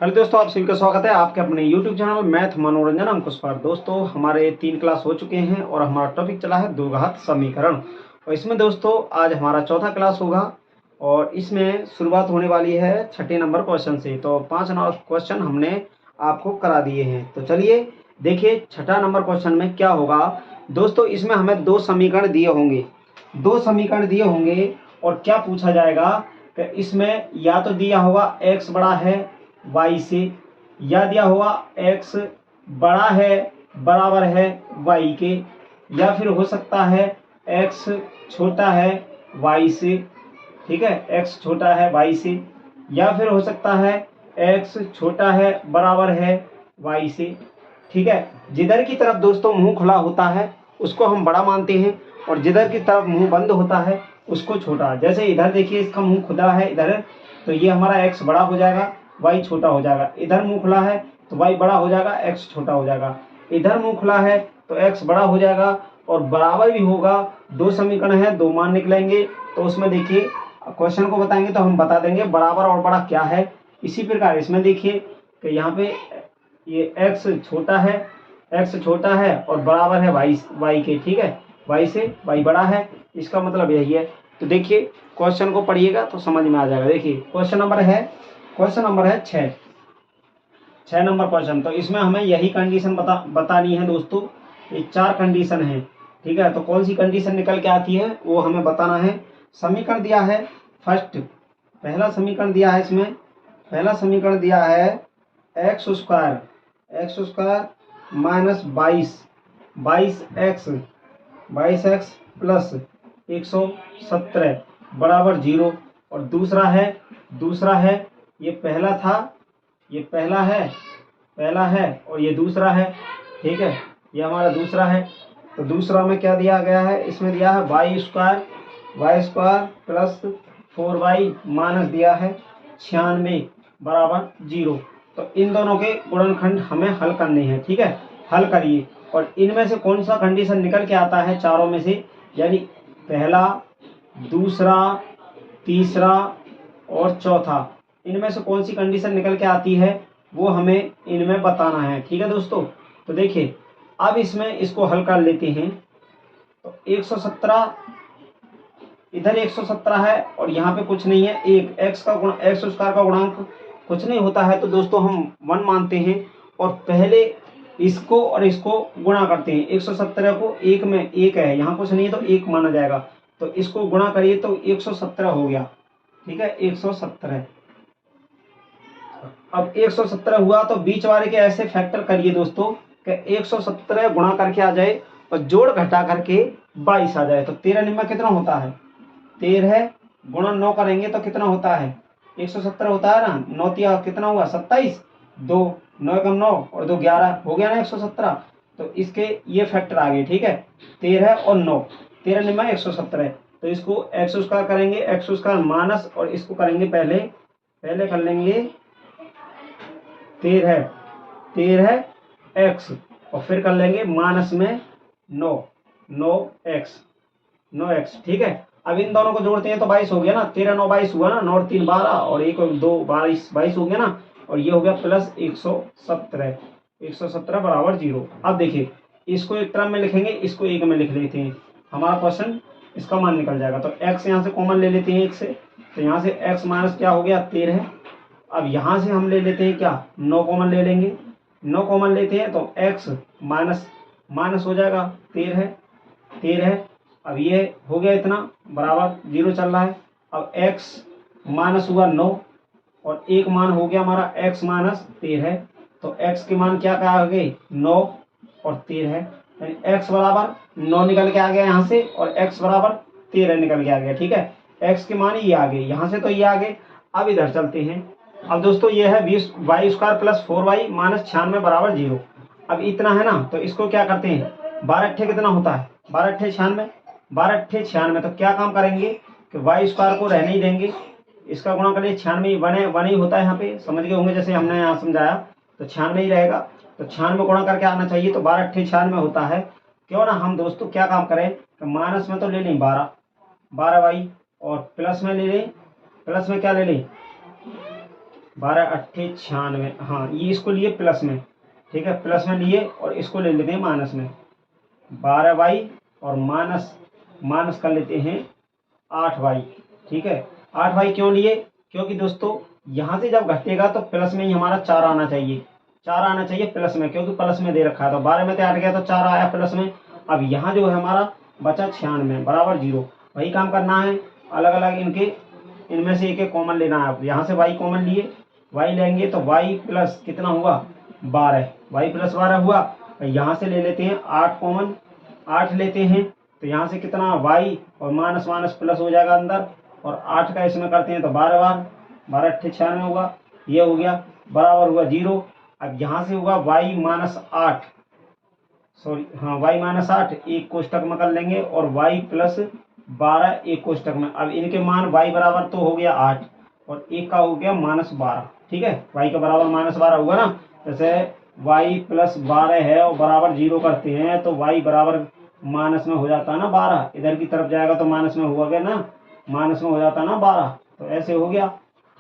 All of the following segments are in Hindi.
हेलो दोस्तों, आप सभी का स्वागत है आपके अपने YouTube चैनल मैथ मनोरंजन अंकुश पर। दोस्तों हमारे 3 क्लास हो चुके हैं और हमारा टॉपिक चला है द्विघात समीकरण। और इसमें दोस्तों आज हमारा चौथा क्लास होगा और इसमें शुरुआत होने वाली है 6 नंबर क्वेश्चन से। तो 5 क्वेश्चन हमने आपको करा दिए हैं। तो चलिए देखिए 6 नंबर क्वेश्चन में क्या होगा। दोस्तों इसमें हमें 2 समीकरण दिए होंगे, 2 समीकरण दिए होंगे और क्या पूछा जाएगा कि इसमें या तो दिया होगा x बड़ा है y से, या दिया होगा x बड़ा है बराबर है y के, या फिर हो सकता है x छोटा है y से, ठीक है, x छोटा है y से, या फिर हो सकता है x छोटा है बराबर है y से, ठीक है। जिधर की तरफ दोस्तों मुंह खुला होता है उसको हम बड़ा मानते हैं और जिधर की तरफ मुंह बंद होता है उसको छोटा। जैसे इधर देखिए इसका मुंह खुला है इधर, तो ये हमारा x बड़ा हो जाएगा y छोटा हो जाएगा। इधर मुंह खुला है तो y बड़ा हो जाएगा x छोटा हो जाएगा। इधर मुंह खुला है तो x बड़ा हो जाएगा और बराबर भी होगा। 2 समीकरण है, 2 मान निकलेंगे। तो उसमें देखिए क्वेश्चन को बताएंगे तो हम बता देंगे बराबर और बड़ा क्या है। इसी प्रकार इसमें देखिए कि यहाँ पे ये x छोटा है और बराबर है y के, ठीक है, y से y बड़ा है, इसका मतलब यही है। तो देखिए क्वेश्चन को पढ़िएगा तो समझ में आ जाएगा। देखिए क्वेश्चन नंबर है 6 नंबर क्वेश्चन। तो इसमें हमें यही कंडीशन बतानी है दोस्तों। ये 4 कंडीशन है, ठीक है। तो कौन सी कंडीशन निकल के आती है वो हमें बताना है। समीकरण दिया है पहला समीकरण दिया है, इसमें पहला समीकरण दिया है x square minus 22x plus 117 बराबर 0। और दूसरा है ये पहला है और ये दूसरा है, ठीक है, ये हमारा दूसरा है। तो दूसरा में क्या दिया गया है, इसमें दिया है Y square plus 4y minus दिया है 96 बराबर 0। तो इन दोनों के गुणनखंड हमें हल करने हैं, ठीक है। हल करिए और इनमें से कौन सा कंडीशन निकल के आता है चारों में से, यानी पहला, दूसरा, तीसरा और चौथा, इनमें से कौन सी कंडीशन निकल के आती है वो हमें इनमें बताना है, ठीक है दोस्तों। तो देखिए अब इसमें इसको हल कर लेते हैं। तो 117 इधर 117 है और यहाँ पे कुछ नहीं है, एक एक्स स्क्वायर का गुणांक कुछ नहीं होता है तो दोस्तों हम 1 मानते हैं और पहले इसको और इसको गुणा करते हैं। 117 को एक में एक है, यहाँ कुछ नहीं है तो एक माना जाएगा। तो इसको गुणा करिए तो 117 हो गया, ठीक है, 117। अब 117 हुआ तो बीच वाले के ऐसे फैक्टर करिए दोस्तों कि 117 गुणा करके आ जाए और जोड़ घटा करके 22 आ जाए। तो 13 निम्मा कितना होता है, 13 गुणा 9 करेंगे तो कितना होता है, 117 होता है ना। 9 तिया कितना हुआ 27, 2 9 कम 9 और 2 11 हो गया ना 117। तो इसके ये फैक्टर आ गए, ठीक है, 13 और 9, 13 निम्मा 117। तो इसको एक्स स्क्वायर करेंगे, एक्स स्क्वायर माइनस और इसको करेंगे पहले कर लेंगे 13 एक्स और फिर कर लेंगे माइनस में 9 एक्स, ठीक है। अब इन दोनों को जोड़ते हैं तो 22 हो गया ना, 13 9 22 हुआ ना, 9 और 3 12 और 1 और 2 22 हो गया ना। और ये हो गया प्लस 117 बराबर 0। अब देखिए इसको एक तरफ में लिखेंगे, इसको एक में लिख लेते हैं, हमारा क्वेश्चन इसका मान निकल जाएगा। तो x यहाँ से कॉमन ले लेते हैं एक से, तो यहाँ से x माइनस क्या हो गया 13। अब यहाँ से हम ले लेते हैं क्या, 9 कॉमन ले लेंगे, 9 कॉमन लेते हैं तो x माइनस हो जाएगा 13। अब ये हो गया इतना बराबर 0 चल रहा है। अब x माइनस हुआ 9 और एक मान हो गया हमारा x माइनस 13। तो x के मान क्या आ गए 9 और 13, यानी x बराबर 9 निकल के आ गया यहाँ से और x बराबर 13 निकल के आ गया, ठीक है। x के मान ये आ गए यहाँ से, तो ये आ गए। अब इधर चलते हैं। अब दोस्तों ये है Y square plus 4y minus 96 बराबर 0। अब इतना है ना, तो इसको क्या करते हैं, 12 अट्ठे कितना होता है, 12 अट्ठे 96। तो क्या काम करेंगे कि वाई स्क्वायर को रहने ही देंगे, इसका गुणा कर लिए 96 वन ही होता है, यहाँ पे समझ गए होंगे जैसे हमने यहाँ समझाया। तो 96 ही रहेगा, तो 96 गुणा करके आना चाहिए। तो 12 अट्ठे 96 होता है। क्यों ना हम दोस्तों क्या काम करें कि माइनस में तो ले लें 12y और प्लस में ले लें, प्लस में क्या ले लें 12 अट्ठे 96, हाँ ये इसको लिए प्लस में, ठीक है, प्लस में लिए और इसको ले लेते हैं माइनस में, 12y और माइनस माइनस कर लेते हैं 8y, ठीक है। 8y क्यों लिए? क्योंकि दोस्तों यहाँ से जब घटेगा तो प्लस में ही हमारा 4 आना चाहिए, 4 आना चाहिए प्लस में, क्योंकि प्लस में दे रखा है। तो 12 में से 8 गया तो 4 आया प्लस में। अब यहाँ जो है हमारा बचा 96 बराबर 0। वही काम करना है, अलग अलग इनमें से एक एक कॉमन लेना है। अब यहाँ से y कॉमन लिए, y लेंगे तो y प्लस कितना हुआ 12, y प्लस 12 हुआ। यहाँ से ले लेते हैं 8 कॉमन, 8 लेते हैं तो यहाँ से कितना y और माइनस माइनस प्लस हो जाएगा अंदर, और 8 का इसमें करते हैं तो 12 बार, 12 अट्ठे 96 होगा, ये हो गया बराबर हुआ 0। अब यहाँ से होगा y माइनस 8, सॉरी हाँ y माइनस 8 एक कोष्टक में कर लेंगे, और y प्लस 12 एक कोष्टक में। अब इनके मान y बराबर तो हो गया 8 और एक का हो गया माइनस 12, ठीक है, y का बराबर माइनस 12 हुआ ना। जैसे y प्लस 12 है और बराबर 0 करते हैं तो y बराबर माइनस में हो जाता है ना 12, इधर की तरफ जाएगा तो माइनस में हुआ गया ना, माइनस में हो जाता है ना 12, तो ऐसे हो गया,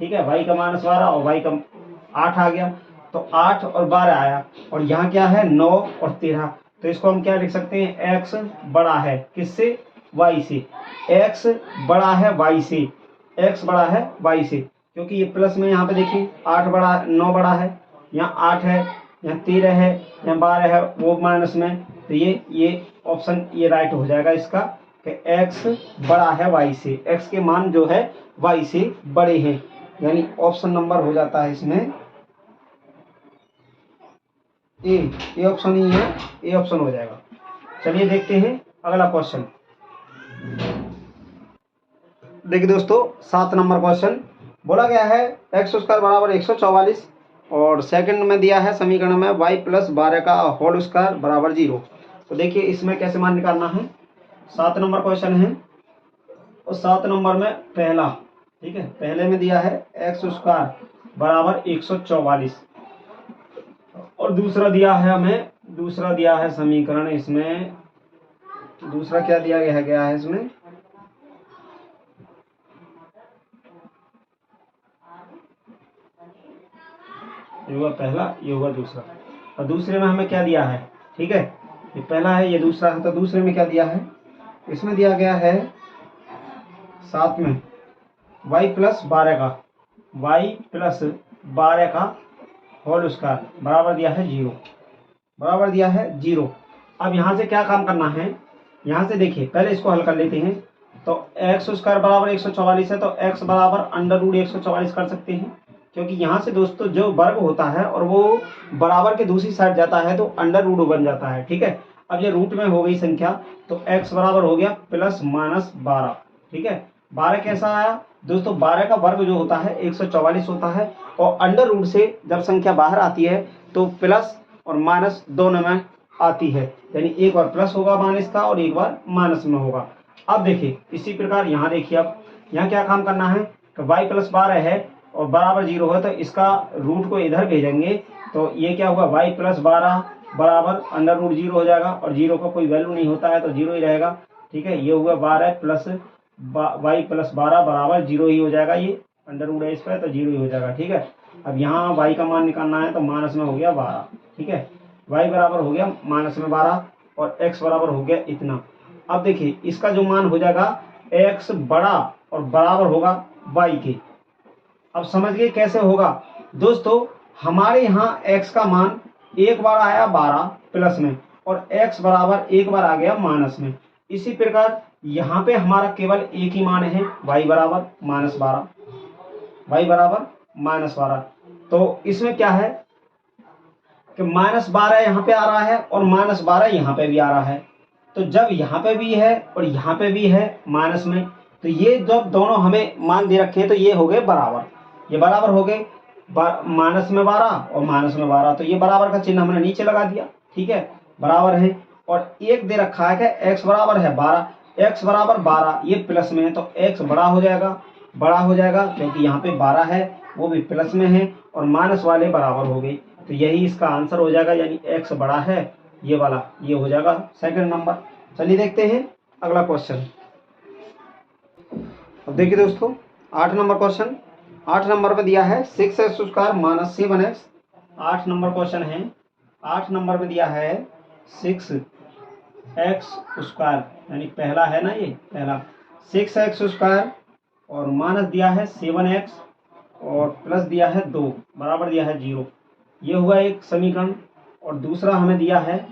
ठीक है। y का माइनस 12 और y का 8 आ गया, तो 8 और 12 आया, और यहाँ क्या है 9 और 13, तो इसको हम क्या लिख सकते हैं, x बड़ा है किससे, y से, x बड़ा है y से, x बड़ा है y से, क्योंकि ये प्लस में यहाँ पे देखिए 8 बड़ा 9 बड़ा है, यहाँ 8 है, यहाँ 13 है, यहाँ 12 है, वो माइनस में, तो ये ऑप्शन ये राइट हो जाएगा इसका कि x बड़ा है y से, x के मान जो है y से बड़े हैं, यानी ऑप्शन नंबर हो जाता है इसमें ए ऑप्शन ही है, ए ऑप्शन हो जाएगा। चलिए देखते हैं अगला क्वेश्चन। देखिए दोस्तों 7 नंबर क्वेश्चन बोला गया है एक्स स्क्वायर बराबर 144, और सेकंड में दिया है समीकरण में y प्लस 12 का होल स्क्वायर बराबर 0। तो देखिए इसमें कैसे मान निकालना है, 7 नंबर क्वेश्चन है, और 7 नंबर में पहला, ठीक है, पहले में दिया है एक्स स्क्वायर बराबर 144, और दूसरा दिया है हमें, दूसरा दिया है समीकरण, इसमें दूसरा क्या दिया गया है इसमें, ये हुआ पहला, ये हुआ दूसरा, और दूसरे में हमें क्या दिया है, ठीक है, ये पहला है ये दूसरा है, तो दूसरे में क्या दिया है, इसमें दिया गया है 7 में y प्लस 12 का, y प्लस 12 का होल स्क्वायर बराबर दिया है 0, बराबर दिया है 0। अब यहाँ से क्या काम करना है, यहाँ से देखिए पहले इसको हल कर लेते हैं। तो एक्स स्क्वायर बराबर 144 है, तो x बराबर अंडर रूट 144 कर सकते हैं, क्योंकि यहाँ से दोस्तों जो वर्ग होता है और वो बराबर के दूसरी साइड जाता है तो अंडर रूट बन जाता है, ठीक है। अब ये रूट में हो गई संख्या, तो x बराबर हो गया प्लस माइनस 12, ठीक है। 12 कैसा आया दोस्तों, 12 का वर्ग जो होता है 144 होता है, और अंडर रूट से जब संख्या बाहर आती है तो प्लस और माइनस दोनों में आती है, यानी एक बार प्लस होगा माइनस का और एक बार माइनस में होगा। अब देखिए इसी प्रकार यहाँ देखिए, अब यहाँ क्या काम करना है कि y प्लस 12 है और बराबर 0 है, तो इसका रूट को इधर भेजेंगे, तो ये क्या होगा y प्लस 12 बराबर अंडर रूट 0 हो जाएगा, और 0 का कोई वैल्यू नहीं होता है तो 0 ही रहेगा, ठीक है। ये हुआ 12 प्लस y प्लस 12 बराबर 0 ही हो जाएगा, ये अंडर रूट है इस पर तो 0 ही हो जाएगा, ठीक है। अब यहाँ y का मान निकालना है तो माइनस में हो गया 12, ठीक है, y बराबर हो गया माइनस में 12 और x बराबर हो गया इतना। अब देखिए इसका जो मान हो जाएगा x बड़ा और बराबर होगा y के। अब समझ गए कैसे होगा दोस्तों, हमारे यहाँ x का मान एक बार आया 12 प्लस में, और x बराबर एक बार आ गया माइनस में। इसी प्रकार यहाँ पे हमारा केवल एक ही मान है, y बराबर माइनस 12, y बराबर माइनस 12। तो इसमें क्या है कि माइनस 12 यहाँ पे आ रहा है और माइनस 12 यहाँ पे भी आ रहा है, तो जब यहाँ पे भी है और यहाँ पे भी है माइनस में, तो ये जब दोनों हमें मान दे रखे हैं तो ये हो गए बराबर, ये बराबर हो गए माइनस में 12 और माइनस में 12, तो ये बराबर का चिन्ह हमने नीचे लगा दिया, ठीक है, बराबर है। और एक दे रखा है कि x बराबर है 12, x बराबर 12 ये प्लस में है, तो x बड़ा हो जाएगा, बड़ा हो जाएगा क्योंकि यहाँ पे 12 है वो भी प्लस में है, और माइनस वाले बराबर हो गए, तो यही इसका आंसर हो जाएगा, यानी x बड़ा है ये वाला, ये हो जाएगा सेकंड नंबर। चलिए देखते हैं अगला क्वेश्चन। अब देखिए दोस्तों 8 नंबर क्वेश्चन 8 नंबर पे दिया है 6x² minus 7x। 8 number question है। 8 नंबर पे दिया है 6x² यानी पहला है ना, ये पहला 6x² और माइनस दिया है 7x और प्लस दिया है 2 बराबर दिया है 0। ये हुआ एक समीकरण। और दूसरा हमें दिया है,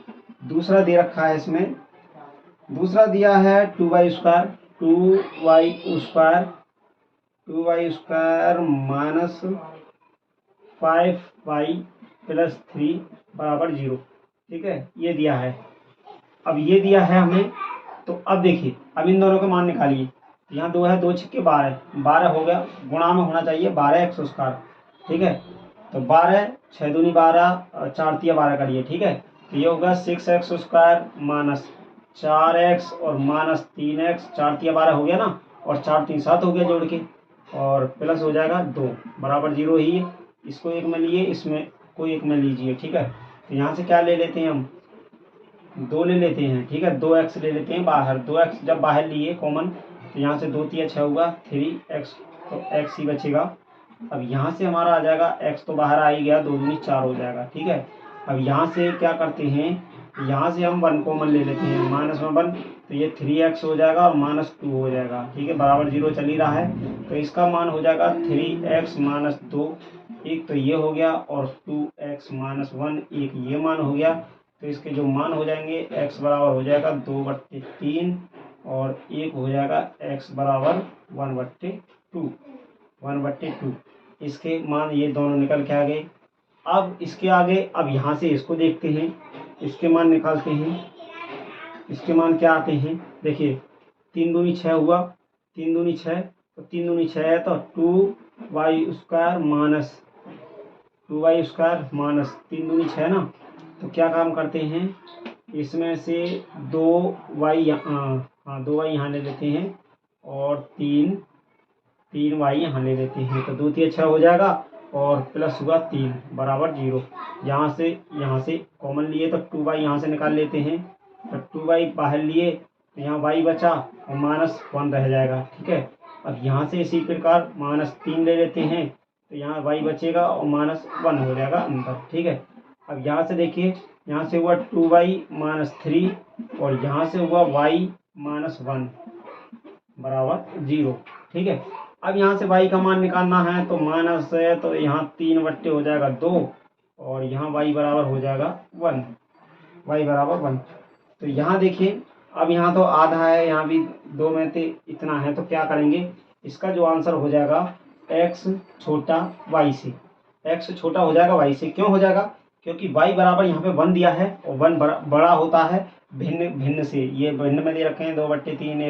दूसरा दे रखा है इसमें, दूसरा दिया है 2y² 2y² minus 5y plus 3 बराबर 0। ठीक है, ये दिया है। अब ये दिया है हमें, तो अब देखिए, अब इन दोनों के मान निकालिए। यहाँ 2 है, 2 छिक्के 12, 12 हो गया, गुणा में होना चाहिए 12x²। ठीक है, तो 12 6 दूनी 12 4 तिया 12 करिए। ठीक है, तो ये होगा 6x² माइनस 4x और माइनस 3x, 4 तिया 12 हो गया ना, और 4 3 7 हो गया जोड़ के, और प्लस हो जाएगा 2 बराबर 0 ही है। इसको एक में लिए, इसमें कोई एक में लीजिए। ठीक है, तो यहाँ से क्या ले लेते हैं हम, 2 ले लेते हैं। ठीक है, 2x ले लेते हैं बाहर। 2x जब बाहर लिए कॉमन, तो यहाँ से 2 तिया 6 होगा, 3x, तो x ही बचेगा। अब यहाँ से हमारा आ जाएगा x तो बाहर आ ही गया, 2 दूनी 4 हो जाएगा। ठीक है, अब यहाँ से क्या करते हैं, यहाँ से हम 1 कॉमन ले लेते हैं, माइनस में 1, तो ये 3x हो जाएगा और माइनस 2 हो जाएगा। ठीक है, बराबर 0 चल ही रहा है, तो इसका मान हो जाएगा 3x माइनस 2, एक तो ये हो गया, और 2x माइनस 1 एक ये मान हो गया। तो इसके जो मान हो जाएंगे, x बराबर हो जाएगा 2/3 और एक हो जाएगा x बराबर 1/2। इसके मान ये दोनों निकल के आ गए। अब इसके आगे, अब यहाँ से इसको देखते हैं, इसके मान निकालते हैं। इसके मान क्या आते हैं, देखिए 3 दूनी 6 हुआ, 3 दूनी 6, तो 3 दूनी 6 है, तो 2y² माइनस 3 दूनी 6 ना। तो क्या काम करते हैं, इसमें से 2y 2y यहाँ ले लेते हैं, और 3y यहाँ ले लेते हैं, तो 2 तिया 6 हो जाएगा, और प्लस हुआ 3 बराबर 0। यहाँ से कॉमन लिए, तो 2y यहाँ से निकाल लेते हैं, तो 2y बाहर लिए, तो यहाँ y बचा और माइनस 1 रह जाएगा। ठीक है, अब यहाँ से इसी प्रकार माइनस 3 ले लेते हैं, तो यहाँ y बचेगा और माइनस 1 हो जाएगा अंदर। ठीक है, अब यहाँ से देखिए, यहाँ से हुआ 2y माइनस 3 और यहाँ से हुआ y माइनस 1 बराबर 0। ठीक है, अब यहाँ से y का मान निकालना है, तो माइनस है, तो यहाँ 3 हो जाएगा 2, और यहाँ y बराबर हो जाएगा 1, y बराबर 1। तो यहाँ देखिए, अब यहाँ तो आधा है, यहाँ भी 2 में से इतना है, तो क्या करेंगे, इसका जो आंसर हो जाएगा x छोटा y से, x छोटा हो जाएगा y से। क्यों हो जाएगा, क्योंकि y बराबर यहाँ पे 1 दिया है, और 1 बड़ा होता है भिन्न भिन्न से। ये भिन्न में दे रखे हैं 2/3,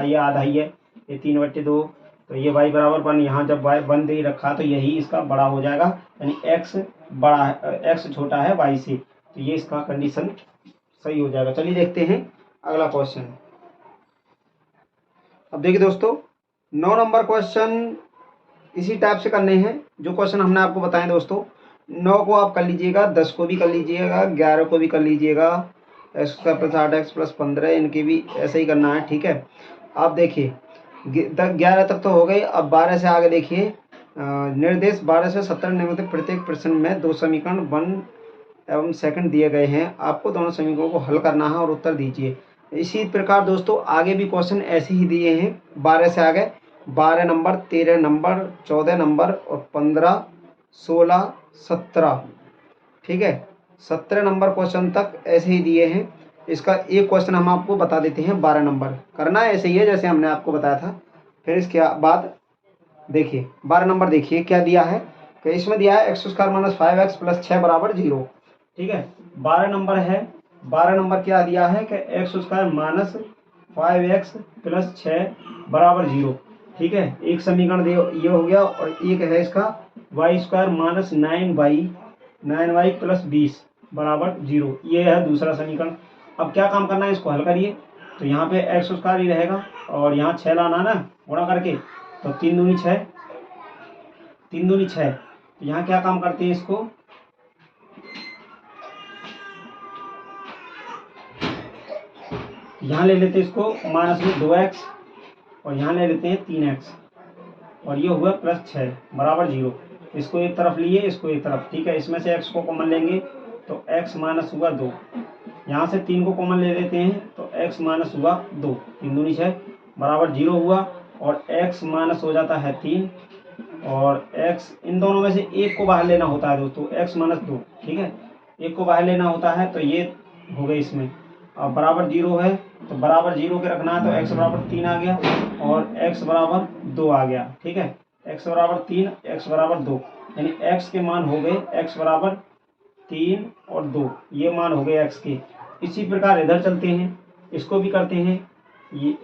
ये आधा ही है, ये 3/2, तो ये y बराबर 1, यहाँ जब y 1 दे रखा तो यही इसका बड़ा हो जाएगा, यानी x बड़ा है, x छोटा है y से, तो ये इसका कंडीशन सही हो जाएगा। चलिए देखते हैं अगला क्वेश्चन। अब देखिए दोस्तों, 9 नंबर क्वेश्चन इसी टाइप से करने हैं जो क्वेश्चन हमने आपको बताए दोस्तों। 9 को आप कर लीजिएगा, 10 को भी कर लीजिएगा, 11 को भी कर लीजिएगा, x² + 8x + 15, इनके भी ऐसे ही करना है। ठीक है, आप देखिए 11 तक तो हो गई। अब 12 से आगे देखिए, निर्देश 12 से 17 निम्नलिखित प्रत्येक प्रश्न में 2 समीकरण 1 एवं सेकंड दिए गए हैं। आपको दोनों समीकरणों को हल करना है और उत्तर दीजिए। इसी प्रकार दोस्तों आगे भी क्वेश्चन ऐसे ही दिए हैं। 12 से आगे 12 नंबर, 13 नंबर, 14 नंबर और 15, 16, 17। ठीक है, 17 नंबर क्वेश्चन तक ऐसे ही दिए हैं। इसका एक क्वेश्चन हम आपको बता देते हैं, 12 नंबर करना है ऐसे ही है जैसे हमने आपको बताया था। फिर इसके बाद देखिए 12 नंबर, देखिए क्या दिया है कि इसमें दिया है x² - 5x + 6 बराबर 0। ठीक है, 12 नंबर है। 12 नंबर क्या दिया है कि x² - 5x + 6 बराबर 0। ठीक है, एक समीकरण ये हो गया, और एक है इसका y² - 9y + 20 बराबर 0। ये है दूसरा समीकरण। अब क्या काम करना है, इसको हल करिए। तो यहाँ पे x² ही रहेगा, और यहाँ 6 लाना ना गुणा करके, तो 3 दूनी 6, 3 दूनी 6। तो यहाँ क्या काम करते हैं, इसको यहाँ ले लेते हैं, इसको माइनस में 2x, और यहाँ ले लेते हैं 3x। और ये हुआ +6 बराबर 0। इसको एक तरफ लिए, इसको एक तरफ, ठीक है। इसमें से x को कॉमन लेंगे तो x माइनस हुआ 2। यहाँ से 3 को कॉमन ले लेते हैं तो x माइनस हुआ 2, 3 दूनी 6 बराबर 0 हुआ। और x माइनस हो जाता है 3 और x, इन दोनों में से एक को बाहर लेना होता है दोस्तों, x माइनस 2, ठीक है। एक को बाहर लेना होता है तो ये हो गई इसमें। अब बराबर 0 है तो बराबर 0 के रखना है तो x बराबर 3 आ गया और x बराबर 2 आ गया, ठीक है। x बराबर 3, x बराबर 2, यानी x के मान हो गए x बराबर 3 और 2, ये मान हो गए x के। इसी प्रकार इधर चलते हैं, इसको भी करते हैं। ये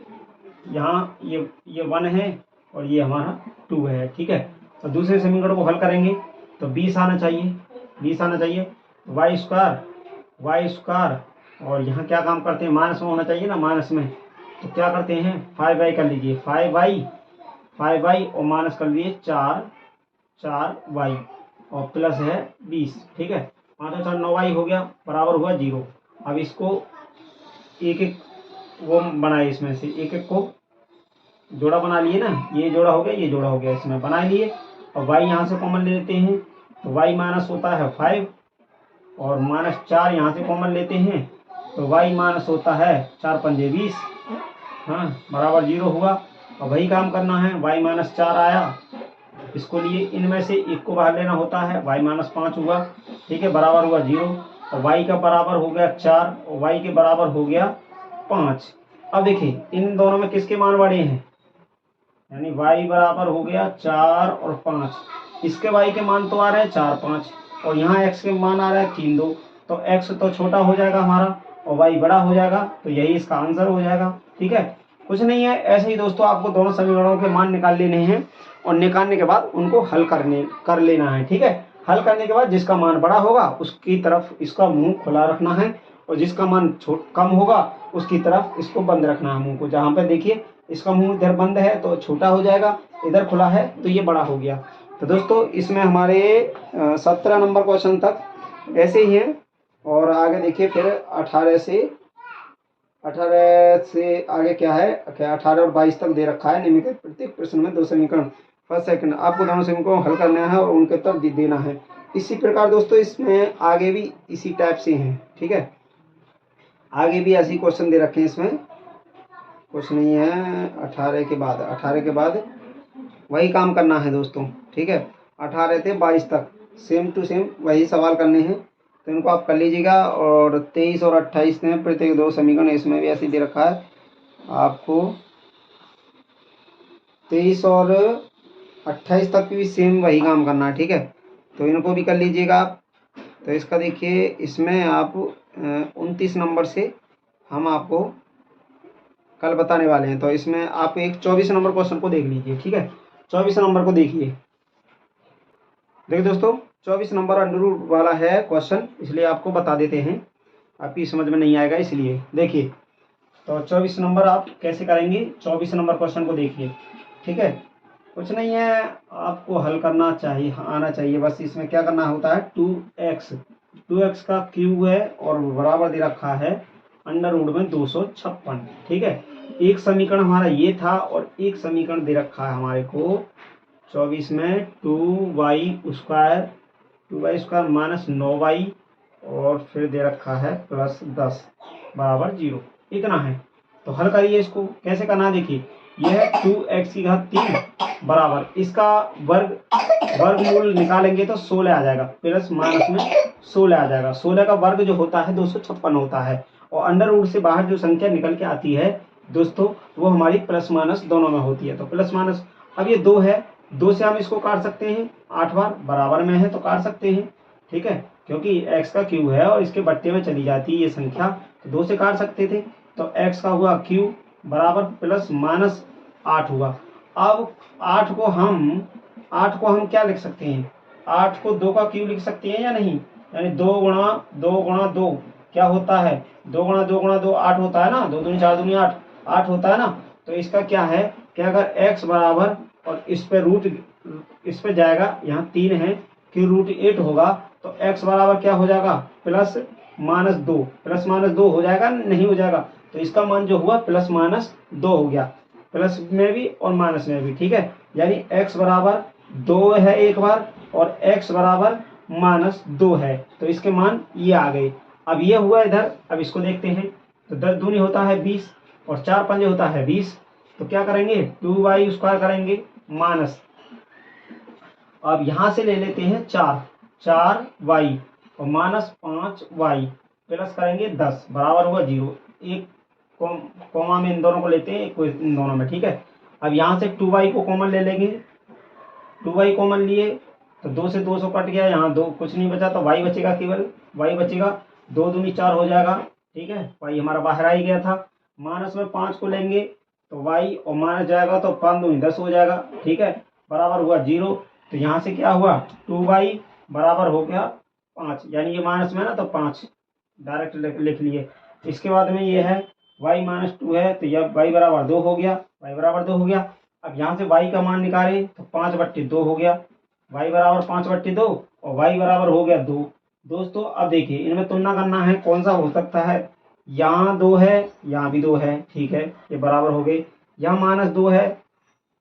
यहाँ ये 1 है और ये हमारा 2 है, ठीक है। तो दूसरे समीकरण को हल करेंगे तो 20 आना चाहिए, 20 आना चाहिए। वाई स्क्वायर और यहाँ क्या काम करते हैं, माइनस में होना चाहिए ना, माइनस में। तो क्या करते हैं 5y कर लीजिए, 5y और माइनस कर लीजिए 4y और प्लस है 20, ठीक है। 5 और 4 9y हो गया बराबर हुआ 0। अब इसको एक एक वो बनाए, इसमें से एक एक को जोड़ा बना लिए ना, ये जोड़ा हो गया, ये जोड़ा हो गया, इसमें बना लिए। और y यहाँ से कॉमन ले लेते हैं तो y माइनस होता है 5 और -4 यहाँ से कॉमन लेते हैं तो y माइनस होता है 4 पंजे 20, हाँ बराबर 0 हुआ। और वही काम करना है, y -4 आया, इसको लिए इनमें से एक को बाहर लेना होता है, y -5 हुआ, ठीक है, बराबर हुआ 0। और y का बराबर हो गया 4 और y के बराबर हो गया 5। अब देखिए इन दोनों में किसके मान बड़े हैं, यानी y बराबर हो गया 4 और 5। इसके y के मान तो आ रहे हैं 4 5 और यहाँ x के मान आ रहा है 3 2, तो x तो छोटा हो जाएगा हमारा और y बड़ा हो जाएगा, तो यही इसका आंसर हो जाएगा, ठीक है। कुछ नहीं है, ऐसे ही दोस्तों आपको दोनों समीकरणों के मान निकाल लेने हैं और निकालने के बाद उनको हल कर लेना है, ठीक है। हल करने के बाद जिसका मान बड़ा होगा उसकी तरफ इसका मुंह खुला रखना है और जिसका मान कम होगा उसकी तरफ इसको बंद रखना है मुंह को। जहाँ पे देखिए इसका मुंह इधर बंद है तो छोटा हो जाएगा, इधर खुला है तो ये बड़ा हो गया। तो दोस्तों इसमें हमारे 17 नंबर क्वेश्चन तक ऐसे ही हैं और आगे देखिए फिर 18 से आगे क्या है, 18 और 22 तक दे रखा है। निम्नलिखित प्रत्येक प्रश्न में 2 समीकरण फर्स्ट सेकंड, आपको दोनों समीकरण हल करना है और उनके उत्तर देना है। इसी प्रकार दोस्तों इसमें आगे भी इसी टाइप से हैं, ठीक है, आगे भी ऐसे क्वेश्चन दे रखे हैं, इसमें कुछ नहीं है। 18 के बाद वही काम करना है दोस्तों, ठीक है। 18 से 22 तक सेम टू सेम वही सवाल करने हैं, तो इनको आप कर लीजिएगा। और 23 और 28 में प्रत्येक 2 समीकरण, इसमें भी ऐसे दे रखा है आपको। 23 और 28 तक भी सेम वही काम करना है, ठीक है, तो इनको भी कर लीजिएगा आप। तो इसका देखिए इसमें आप 29 नंबर से हम आपको कल बताने वाले हैं। तो इसमें आप एक 24 नंबर क्वेश्चन को देख लीजिए, ठीक है। 24 नंबर को देखिए दोस्तों 24 नंबर अंडर रूट वाला है क्वेश्चन, इसलिए आपको बता देते हैं, आपकी समझ में नहीं आएगा इसलिए। देखिए तो 24 नंबर आप कैसे करेंगे, 24 नंबर क्वेश्चन को देखिए, ठीक है। कुछ नहीं है, आपको हल करना चाहिए, आना चाहिए, बस इसमें क्या करना होता है 2x का क्यूब है और बराबर दे रखा है अंडर रूट में 256, ठीक है। एक समीकरण हमारा ये था और एक समीकरण दे रखा है हमारे को 24 में 2y स्क्वायर माइनस 9y और फिर दे रखा है +10 बराबर 0, इतना है। तो हल करिए इसको, कैसे करना है देखिए, यह है 2x की घात 3 बराबर इसका वर्गमूल निकालेंगे तो 16 आ जाएगा, प्लस माइनस में 16 आ जाएगा। 16 का वर्ग जो होता है 256 होता है और अंडर रूट से बाहर जो संख्या निकल के आती है दोस्तों वो हमारी प्लस माइनस दोनों में होती है। तो प्लस माइनस, अब ये 2 है, 2 से हम इसको काट सकते हैं 8 बार, बराबर में है तो काट सकते हैं, ठीक है, क्योंकि x का क्यूब है और इसके बट्टे में चली जाती है ये संख्या, तो 2 से काट सकते थे। तो x का हुआ क्यूब बराबर प्लस माइनस 8 हुआ। अब 8 को हम क्या लिख सकते हैं, 8 को 2 का क्यूब लिख सकते हैं या नहीं, यानी 2 गुणा 2 क्या होता है, 2 गुणा 2 8 होता है ना, 2 दूनी 4 दूनी 8 होता है ना। तो इसका क्या है कि अगर x बराबर और इस पे जाएगा, यहाँ 3 है कि √8 होगा, तो x बराबर क्या हो जाएगा प्लस माइनस 2 हो जाएगा, नहीं हो जाएगा। तो इसका मान जो हुआ +-2 हो गया, प्लस में भी और माइनस में भी, ठीक है। यानी x बराबर 2 है एक बार और x बराबर -2 है। तो इसके मान ये आ गए। अब ये हुआ इधर, अब इसको देखते हैं। तो 10 दूनी होता है 20 और 4 पंजे होता है 20। तो क्या करेंगे, 2y² करेंगे माइनस, अब यहाँ से ले लेते हैं 4y और -5y प्लस करेंगे 10 बराबर हुआ 0। एक कॉमा में इन दोनों को लेते हैं, एक इन दोनों में, ठीक है। अब यहाँ से 2y को कॉमन ले लेंगे, 2y कॉमन लिए तो 2 से 200 कट गया, यहाँ 2 कुछ नहीं बचा तो y बचेगा, केवल y बचेगा। 2 दूनी 4 हो जाएगा, ठीक है, y हमारा बाहर आ ही गया था। माइनस में 5 को लेंगे तो y और माइनस जाएगा तो 5 दूनी 10 हो जाएगा, ठीक है, बराबर हुआ 0। तो यहाँ से क्या हुआ, 2y बराबर हो गया 5, यानी ये माइनस में ना तो 5 डायरेक्ट लिख लिए। इसके बाद में ये है y -2 है तो यह y बराबर 2 हो गया, y बराबर 2 हो गया। अब यहाँ से y का मान निकालें तो 5/2 हो गया, y बराबर 5/2 और y बराबर हो गया 2। दोस्तों अब देखिए इनमें तुलना करना है कौन सा हो सकता है। यहाँ 2 है, यहाँ भी 2 है, ठीक है, ये बराबर हो गए। यहाँ -2 है,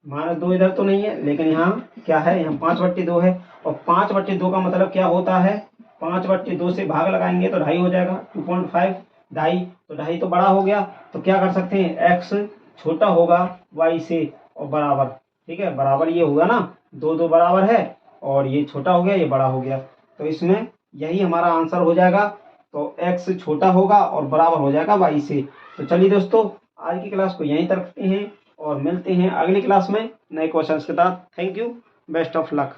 -2 इधर तो नहीं है, लेकिन यहाँ क्या है, यहाँ 5/2 है। और 5/2 का मतलब क्या होता है, 5/2 से भाग लगाएंगे तो 2.5 हो जाएगा, 2.5 2.5, तो 2.5 तो बड़ा हो गया। तो क्या कर सकते हैं, x छोटा होगा y से और बराबर, ठीक है, बराबर ये होगा ना, 2 बराबर है और ये छोटा हो गया, ये बड़ा हो गया। तो इसमें यही हमारा आंसर हो जाएगा। तो x छोटा होगा और बराबर हो जाएगा y से। तो चलिए दोस्तों, आज की क्लास को यहीं तक रखते हैं और मिलते हैं अगली क्लास में नए क्वेश्चंस के साथ। Thank you, best of luck.